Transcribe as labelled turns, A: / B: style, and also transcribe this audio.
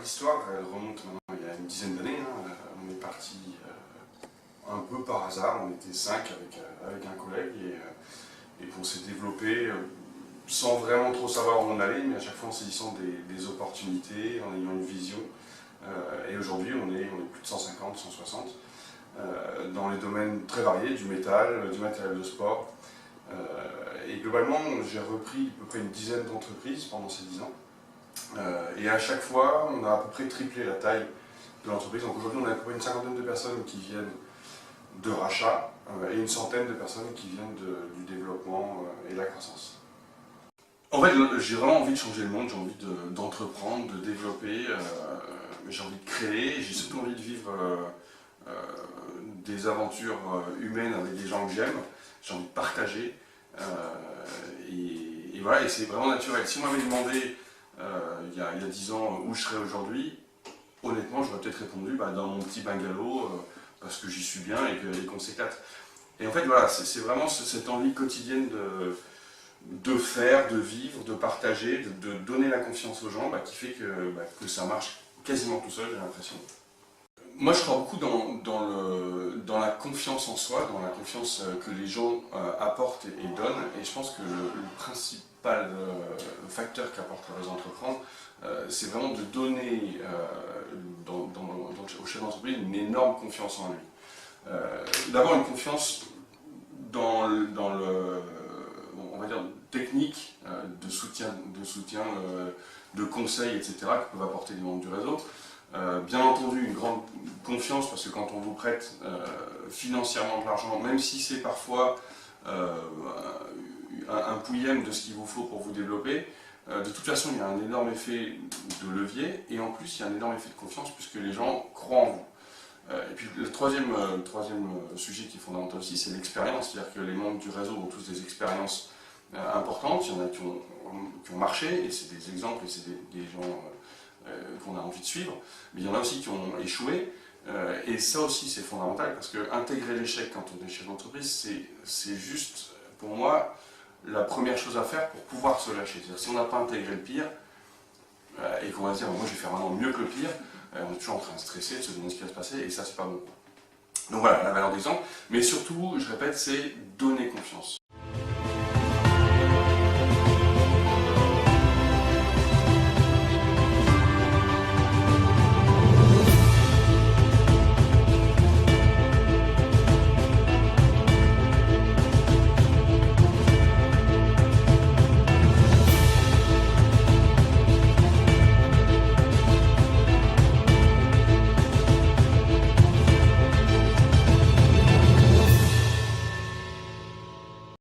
A: l'histoire, elle remonte maintenant il y a une dizaine d'années. Hein. On est parti un peu par hasard, on était 5 avec un collègue et on s'est développé sans vraiment trop savoir où on allait, mais à chaque fois en saisissant des opportunités, en ayant une vision. Et aujourd'hui, on est plus de 150, 160 dans les domaines très variés, du métal, du matériel de sport. Et globalement, j'ai repris à peu près une dizaine d'entreprises pendant ces 10 ans. Et à chaque fois, on a à peu près triplé la taille de l'entreprise. Donc aujourd'hui, on a à peu près une cinquantaine de personnes qui viennent de rachat et une centaine de personnes qui viennent du développement et de la croissance. En fait, j'ai vraiment envie de changer le monde, j'ai envie d'entreprendre, de développer, j'ai envie de créer, j'ai surtout envie de vivre des aventures humaines avec des gens que j'aime, j'ai envie de partager. Et voilà, et c'est vraiment naturel. Si on m'avait demandé il y a 10 ans où je serais aujourd'hui, honnêtement, j'aurais peut-être répondu dans mon petit bungalow parce que j'y suis bien et qu'on s'éclate. Et en fait, voilà, c'est vraiment cette envie quotidienne de faire, de vivre, de partager, de donner la confiance aux gens qui fait que ça marche quasiment tout seul, j'ai l'impression. Moi, je crois beaucoup dans la confiance en soi, dans la confiance que les gens apportent et donnent. Et je pense que le principal facteur qu'apporte le réseau Entreprendre, c'est vraiment de donner au chef d'entreprise une énorme confiance en lui. D'abord, une confiance dans le on va dire, technique, de soutien, de conseils, etc., que peuvent apporter les membres du réseau. Bien entendu, une grande confiance, parce que quand on vous prête financièrement de l'argent, même si c'est parfois un pouillème de ce qu'il vous faut pour vous développer, de toute façon, il y a un énorme effet de levier, et en plus, il y a un énorme effet de confiance, puisque les gens croient en vous. Et puis le troisième sujet qui est fondamental aussi, c'est l'expérience, c'est-à-dire que les membres du réseau ont tous des expériences importantes, il y en a qui ont marché, et c'est des exemples, et c'est des gens qu'on a envie de suivre, mais il y en a aussi qui ont échoué, et ça aussi c'est fondamental, parce que intégrer l'échec quand on est chef d'entreprise, c'est juste, pour moi, la première chose à faire pour pouvoir se lâcher. C'est-à-dire si on n'a pas intégré le pire, et qu'on va se dire, moi je vais faire vraiment mieux que le pire, on est toujours en train de stresser, de se demander ce qui va se passer, et ça c'est pas bon. Donc voilà, la valeur d'exemple, mais surtout, je répète, c'est donner confiance.